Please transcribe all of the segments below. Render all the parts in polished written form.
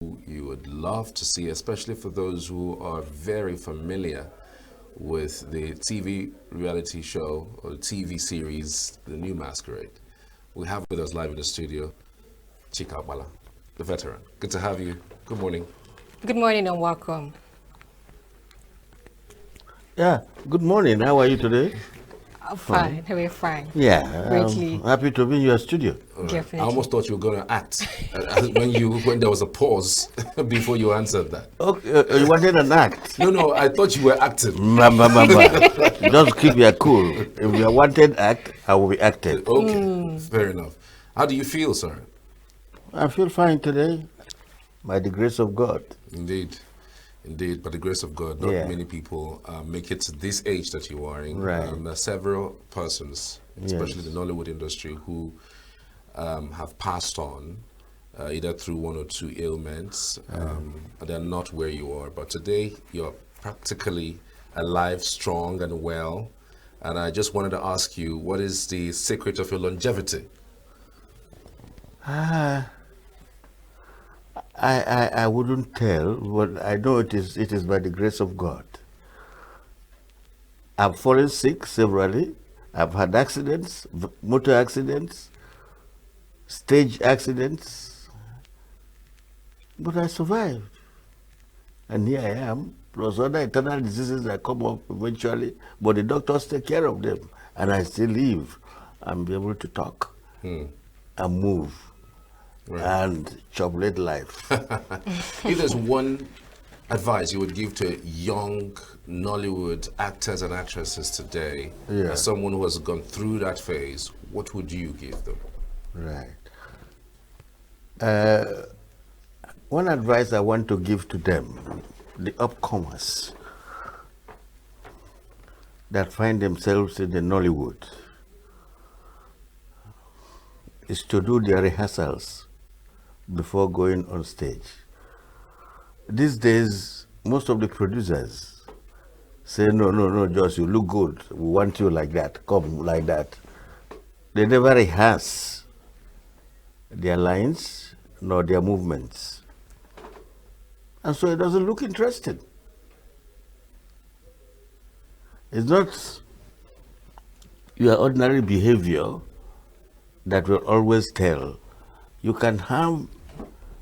you would love to see, especially for those who are very familiar with the TV reality show or TV series, The New Masquerade. We have with us live in the studio, Chika Bala, the veteran. Good to have you. Good morning. Good morning and welcome. Yeah, good morning. How are you today? I'm fine. We're fine. Yeah, Greatly. happy to be in your studio. Definitely. I almost thought you were going to act when there was a pause before you answered that. Okay, you wanted an act? No, I thought you were acting. Just keep your cool. If you wanted act, I will be acted. Okay, fair enough. How do you feel, sir? I feel fine today, by the grace of God. Indeed, by the grace of God, not many people make it to this age that you are in. Right. There are several persons, especially the Nollywood industry, who have passed on either through one or two ailments. They're not where you are, but today you're practically alive, strong and well. And I just wanted to ask you, what is the secret of your longevity? I wouldn't tell, but I know it is by the grace of God. I've fallen sick severally. I've had accidents, motor accidents, stage accidents, but I survived. And here I am, plus other internal diseases that come up eventually, but the doctors take care of them, and I still live and be able to talk and move. Right. And chocolate life. If there's one advice you would give to young Nollywood actors and actresses today, as someone who has gone through that phase, what would you give them? Right. One advice I want to give to them, the upcomers that find themselves in the Nollywood, is to do their rehearsals before going on stage. These days, most of the producers say, no, Josh, you look good. We want you like that. Come like that. They never rehearse their lines nor their movements. And so it doesn't look interesting. It's not your ordinary behavior that will always tell.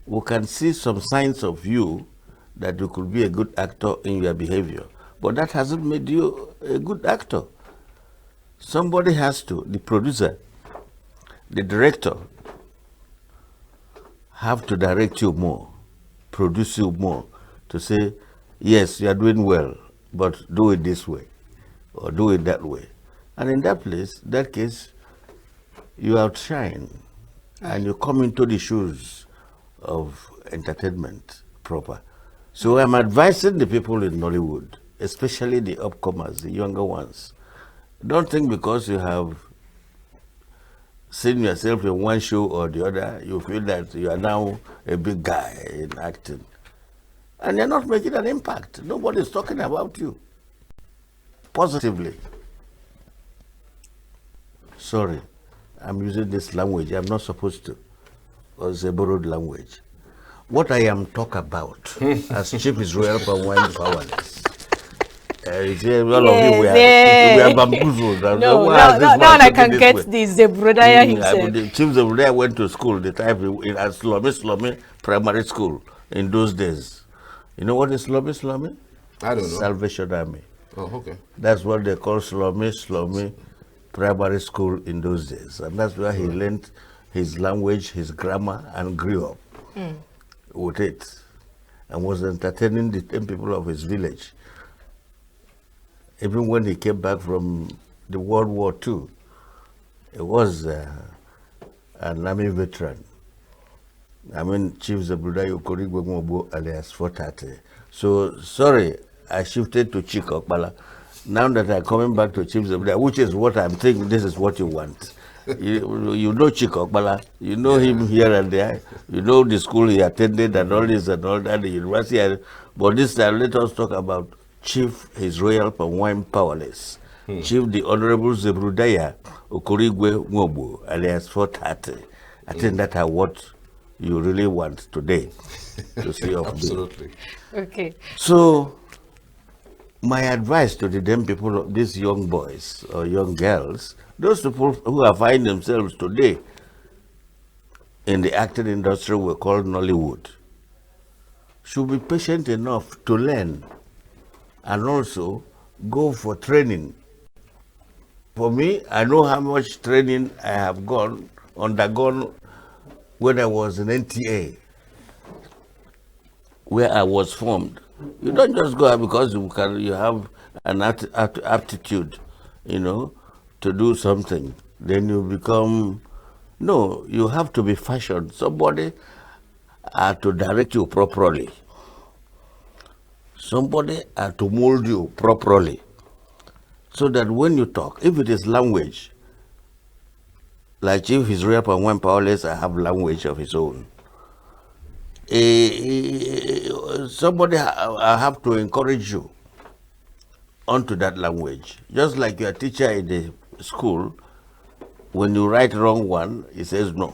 We can see some signs of you that you could be a good actor in your behavior, but that hasn't made you a good actor. Somebody has to, the producer, the director, have to direct you more, produce you more, to say, yes, you are doing well, but do it this way, or do it that way. And in that case, you outshine, and you come into the shoes of entertainment proper. So I'm advising the people in Nollywood, especially the upcomers, the younger ones, don't think because you have seen yourself in one show or the other, you feel that you are now a big guy in acting. And you're not making an impact. Nobody's talking about you positively. Sorry, I'm using this language. I'm not supposed to. It's a borrowed language. What I am talking about as Chief Israel Pawine Powerless. All of you we are bamboozled. No, now I can get this Zebrodaya himself. The Chief Zebrodaya went to school the time at Slomi Primary School in those days. You know what is Slomi? I don't know. Salvation Army. Oh, okay. That's what they call Slomi Primary School in those days. And that's where he learned his language, his grammar, and grew up with it. And was entertaining the 10 people of his village. Even when he came back from the World War II, he was an army veteran. I mean, Chief Zebrodaya Okorigwe Nwobo alias 430. So, sorry, I shifted to Chika Okpala. Now that I'm coming back to Chief Zebrodaya, which is what I'm thinking, this is what you want. You know Chika Okpala, you know him here and there, you know the school he attended and all this and all that, the university. But this time, let us talk about Chief His Royal Pawine Powerless. Chief the Honorable Zebrodaya Okorigwe Nwobo alias 430. I think that I what you really want today to see of me. Absolutely. Okay. So my advice to the them people, these young boys or young girls, those people who are finding themselves today in the acting industry we call Nollywood, should be patient enough to learn and also go for training. For me, I know how much training I have undergone when I was in NTA, where I was formed. You don't just go out because you have an aptitude, to do something. Then you become, no, you have to be fashioned. Somebody to direct you properly. Somebody to mold you properly. So that when you talk, if it is language, like Chief His Rep and when powerless, I have language of his own. Somebody I have to encourage you onto that language. Just like your teacher in the school, when you write wrong one, he says, no,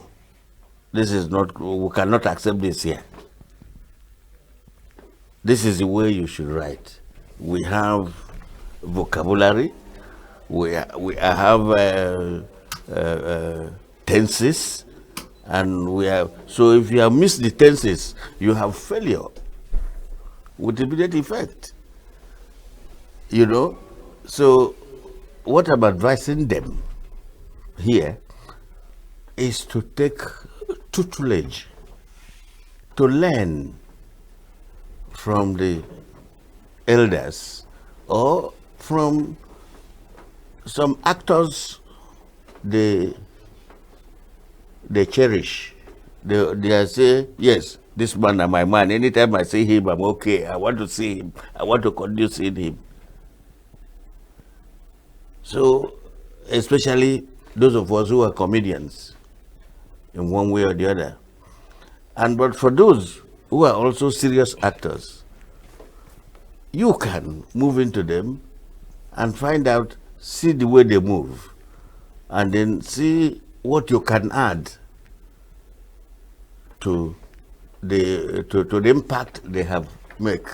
this is not, we cannot accept this here. This is the way you should write. We have vocabulary, we have tenses, and we have, so if you have missed the tenses, you have failure with immediate effect. So what I'm advising them here is to take tutelage, to learn from the elders or from some actors they cherish. They say, yes, this man is my man. Anytime I see him, I'm okay. I want to see him. I want to continue seeing him. So, especially those of us who are comedians in one way or the other. But for those who are also serious actors, you can move into them and find out, see the way they move, and then see what you can add to the impact they have make.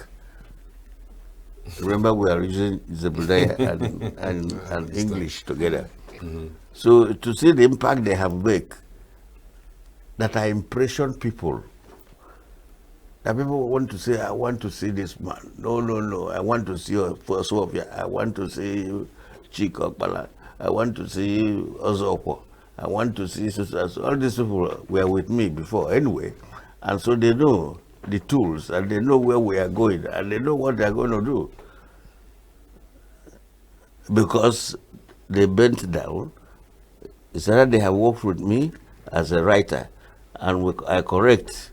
Remember, we are using Zebulaya and English together. Mm-hmm. So to see the impact they have make, that I impression people. That people want to say, I want to see this man. No. I want to see Sofia. I want to see Chikokbala. I want to see Ozopo. I want to see all these people were with me before anyway. And so they know the tools and they know where we are going and they know what they are going to do. Because they bent down, it's that they have worked with me as a writer and I correct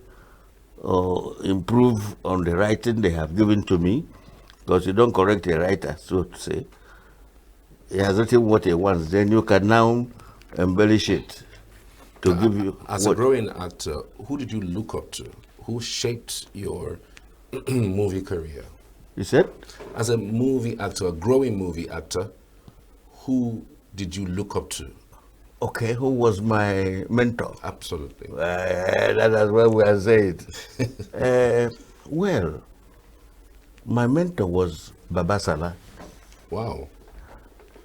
or improve on the writing they have given to me, because you don't correct a writer, so to say. He has written what he wants, then you can now embellish it to give you. As a growing actor, who did you look up to? Who shaped your movie career? You said? As a movie actor, a growing movie actor, who did you look up to? Okay, who was my mentor? Absolutely. That is what we are saying. Well, my mentor was Baba Salah. Wow.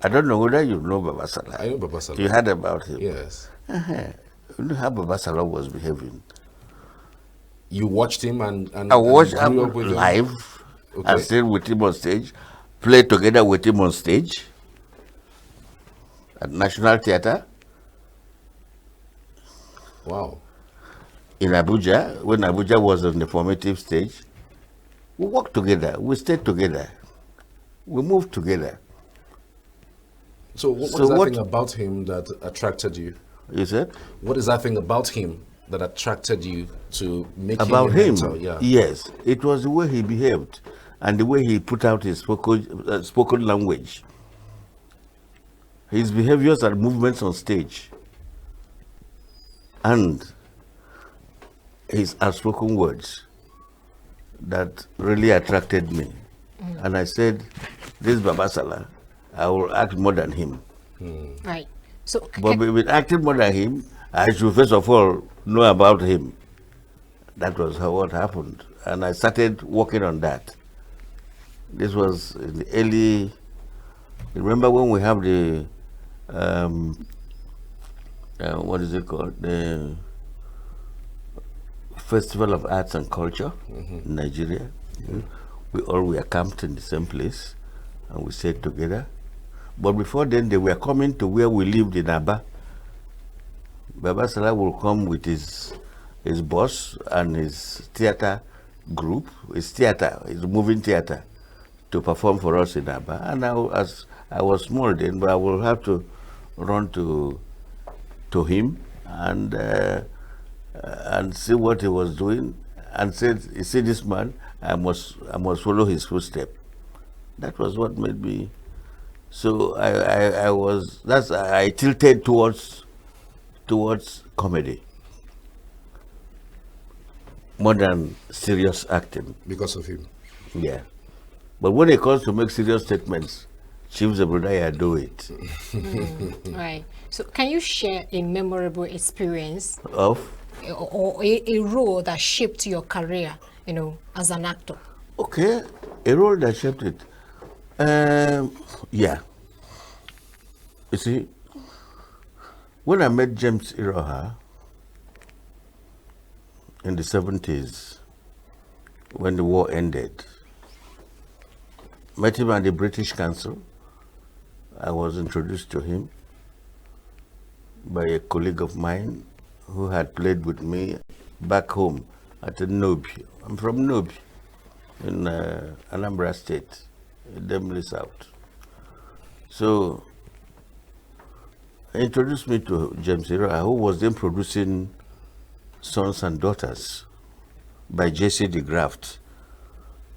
I don't know whether you know Baba Salah. I know Baba Salah. You heard about him? Yes. You know how Baba Salah was behaving. You watched him and I watched him grew up with live. him? Okay. I stayed with him on stage, played together with him on stage at National Theatre. Wow. In Abuja, when Abuja was on the formative stage, we worked together, we stayed together, we moved together. So what is that thing about him that attracted you? You said? What is that thing about him that attracted you to make about him him? mentor? Yeah. Yes, it was the way he behaved and the way he put out his spoken language. His behaviors and movements on stage. And his outspoken words that really attracted me. And I said, this Baba Salah, I will act more than him. Right. So, but with acting more than him, I should first of all know about him. That was what happened. And I started working on that. This was in the early, remember when we have the, what is it called? The Festival of Arts and Culture in Nigeria. We all were camped in the same place and we stayed together. But before then, they were coming to where we lived in Aba. Baba Salah will come with his boss and his theater group, his moving theater, to perform for us in Aba. And I was small then, but I will have to run to him and see what he was doing, and said, "You see this man, I must follow his footsteps." That was what made me. So I tilted towards comedy more than serious acting. Because of him. Yeah. But when it comes to make serious statements, Chief Zebrodaya do it. Right. So can you share a memorable experience Of? or a role that shaped your career, as an actor? Okay, a role that shaped it. Yeah. You see, when I met James Iroha in the 70s, when the war ended, met him at the British Council. I was introduced to him by a colleague of mine who had played with me back home at Nobi. I'm from Nobi in Anambra State, Demli South. So he introduced me to James Iroha, who was then producing Sons and Daughters by J.C. de Graft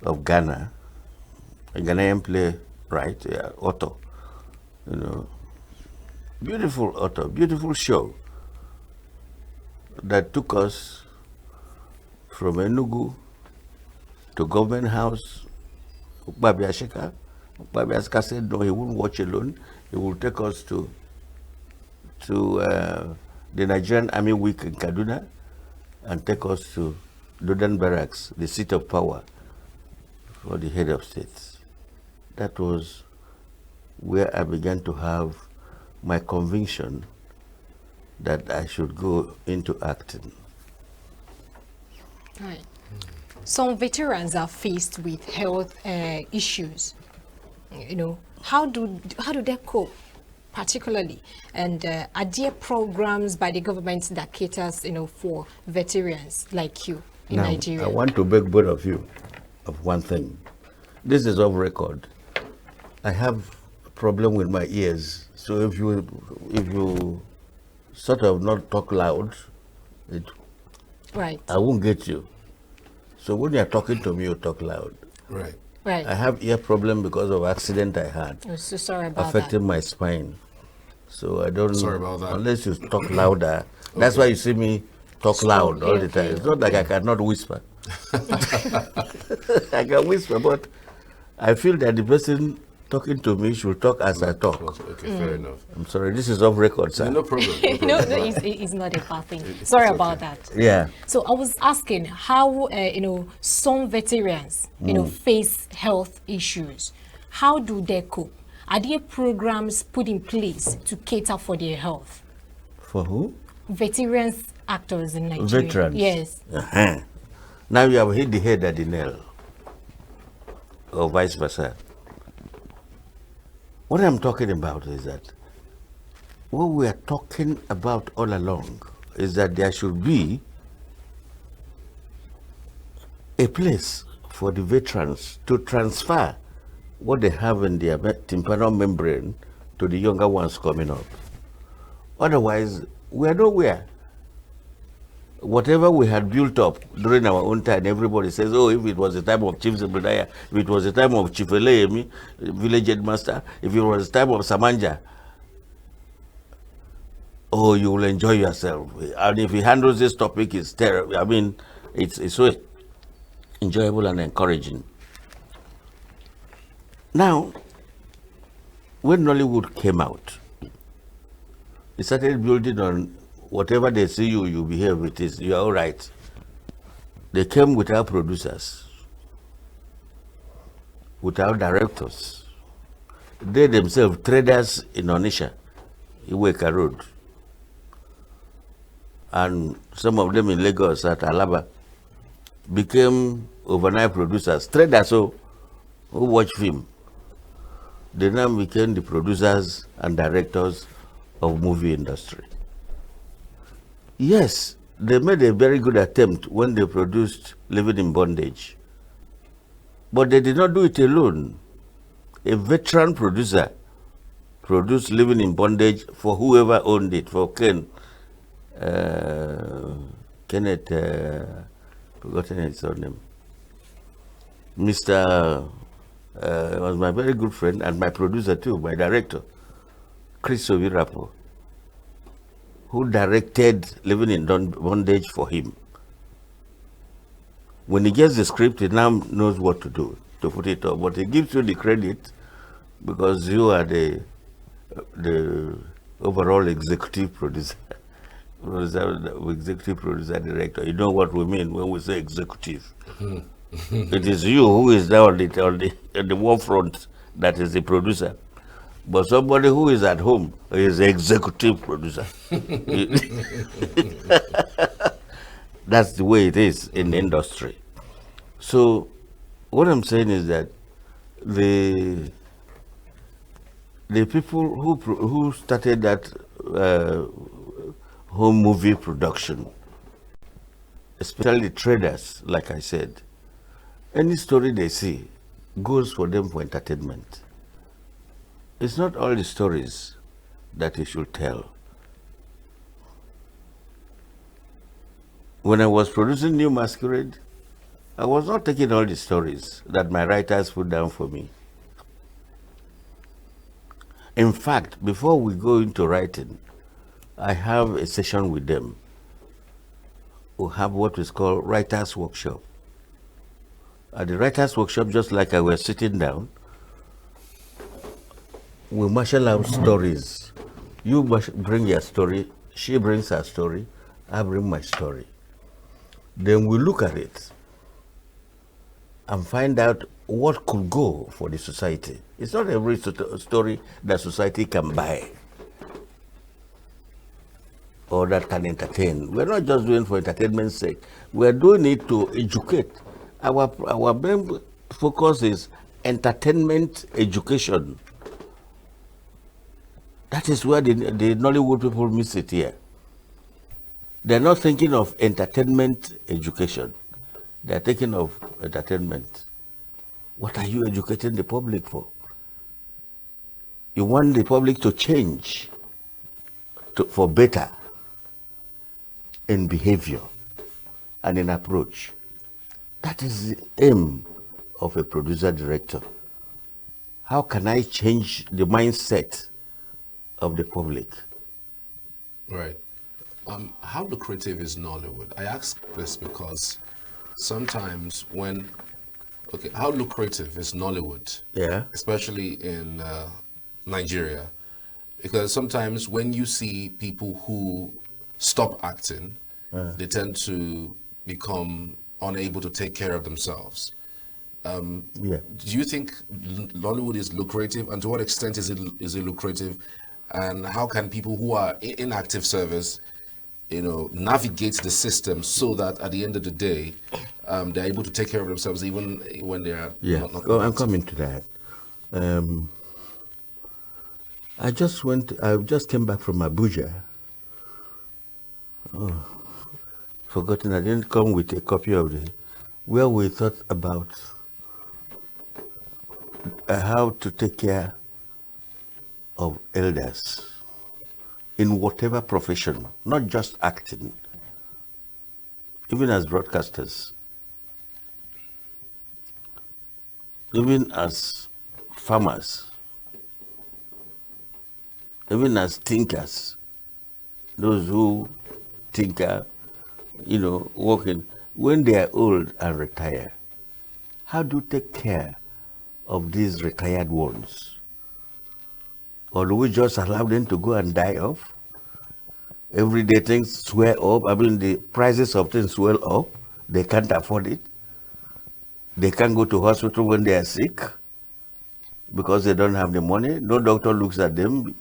of Ghana, a Ghanaian playwright, author, beautiful author, beautiful show that took us from Enugu to Government House. Ukbabi Ashika said no, he wouldn't watch alone. He would take us to the Nigerian Army Week in Kaduna and take us to Dodan Barracks, the seat of power for the head of states. That was where I began to have my conviction that I should go into acting. Right. Some veterans are faced with health issues. How do they cope, particularly? And are there programs by the government that caters, for veterans like you in Nigeria? I want to beg both of you of one thing. This is off record. I have a problem with my ears, so if you sort of not talk loud, right, I won't get you. So when you're talking to me, you talk loud. Right. Right. I have ear problem because of accident I had. I'm so sorry about affecting that. my spine. So I don't. Sorry about that. Unless you talk louder. That's why you see me talk loud all the time. It's not like I cannot whisper. I can whisper, but I feel that the person talking to me should talk as I talk. Okay, fair enough. I'm sorry, this is off record, sir. No problem. No, it's not a bad thing. Sorry about that. Yeah. So I was asking how some veterans face health issues. How do they cope? Are there programs put in place to cater for their health? For who? Veterans actors in Nigeria. Veterans. Yes. Now you have hit the head at the nail, or vice versa. What I'm talking about is that what we are talking about all along is that there should be a place for the veterans to transfer what they have in their tympanal membrane to the younger ones coming up. Otherwise, we are nowhere. Whatever we had built up during our own time, everybody says, oh, if it was the time of Chief Zebrodaya, if it was the time of Chief Eleyemi, village headmaster, if it was the time of Samanja, oh, you will enjoy yourself. And if he handles this topic, it's terrible. I mean, it's so enjoyable and encouraging. Now, when Nollywood came out, it started building on whatever they see you behave with it. You are all right. They came without producers, without directors. They themselves, traders in Onisha, Iweka Road, and some of them in Lagos at Alaba, became overnight producers. Traders who watch film. They now became the producers and directors of movie industry. Yes, they made a very good attempt when they produced Living in Bondage. But they did not do it alone. A veteran producer produced Living in Bondage for whoever owned it, for Kenneth, forgotten his surname. Mr. Was my very good friend and my producer too, my director, Chris Ovirapo, who directed Living in Bondage for him. When he gets the script, he now knows what to do to put it up. But he gives you the credit because you are the overall executive producer, executive producer director. You know what we mean when we say executive. It is you who is there on the war front that is the producer. But somebody who is at home is the executive producer. That's the way it is in the industry. So what I'm saying is that the people who started that home movie production, especially traders, like I said, any story they see goes for them for entertainment. It's not all the stories that you should tell. When I was producing New Masquerade, I was not taking all the stories that my writers put down for me. In fact, before we go into writing, I have a session with them. We have what is called writer's workshop. At the writer's workshop, just like I was sitting down, we marshal out stories. You bring your story, she brings her story, I bring my story. Then we look at it and find out what could go for the society. It's not every story that society can buy or that can entertain. We're not just doing it for entertainment's sake. We're doing it to educate. Our main focus is entertainment education. That is where the Nollywood people miss it here. They're not thinking of entertainment education. They're thinking of entertainment. What are you educating the public for? You want the public to change for better in behavior and in approach. That is the aim of a producer-director. How can I change the mindset of the public? Right. How lucrative is Nollywood? I ask this because sometimes how lucrative is Nollywood? Yeah. Especially in Nigeria. Because sometimes when you see people who stop acting, they tend to become unable to take care of themselves. Do you think Nollywood is lucrative, and to what extent is it lucrative? And how can people who are in active service, navigate the system so that at the end of the day, they're able to take care of themselves even when they are not I'm coming to that. I just came back from Abuja. Forgotten, I didn't come with a copy of where we thought about how to take care of elders in whatever profession, not just acting, even as broadcasters, even as farmers, even as thinkers, those who tinker, working, when they are old and retire, how do you take care of these retired ones? Or do we just allow them to go and die off? Everyday things swell up. I mean, the prices of things swell up they can't afford it. They can't go to hospital when they are sick because they don't have the money. No doctor looks at them.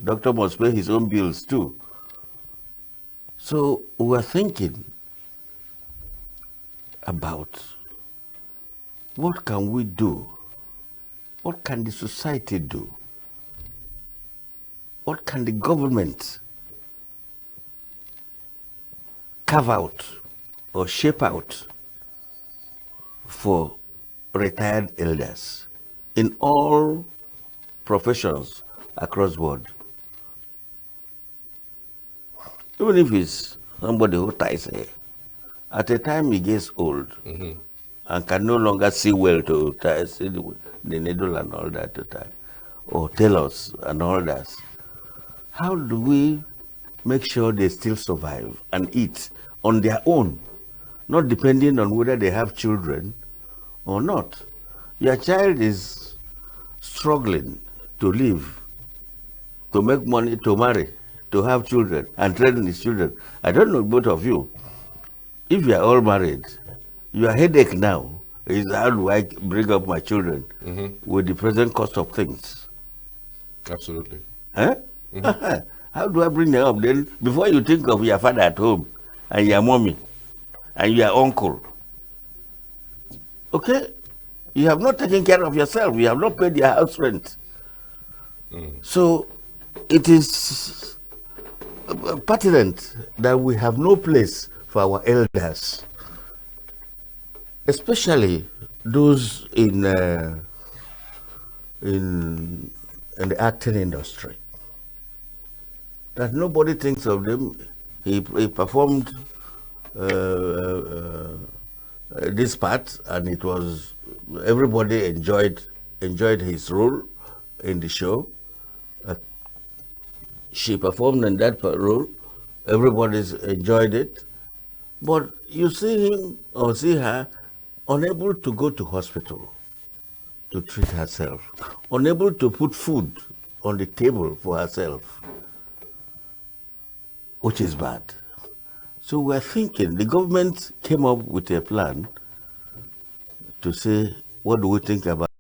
Doctor must pay his own bills too. So we're thinking about what can we do? What can the society do? What can the government carve out or shape out for retired elders in all professions across the board? Even if it's somebody who ties hair, at a time he gets old and can no longer see well to see the needle and all that to tie, or tailors and all that. How do we make sure they still survive and eat on their own, not depending on whether they have children or not? Your child is struggling to live, to make money, to marry, to have children and train his children. I don't know both of you. If you are all married, your headache now is how do I bring up my children with the present cost of things? Absolutely. Huh? How do I bring them up? Then before you think of your father at home and your mommy and your uncle, okay, you have not taken care of yourself. You have not paid your house rent. So it is pertinent that we have no place for our elders, especially those in the acting industry. That nobody thinks of them. He performed this part, and it was everybody enjoyed his role in the show. She performed in that role. Everybody's enjoyed it. But you see him or see her unable to go to hospital to treat herself, unable to put food on the table for herself, which is bad. So we're thinking, the government came up with a plan to say, what do we think about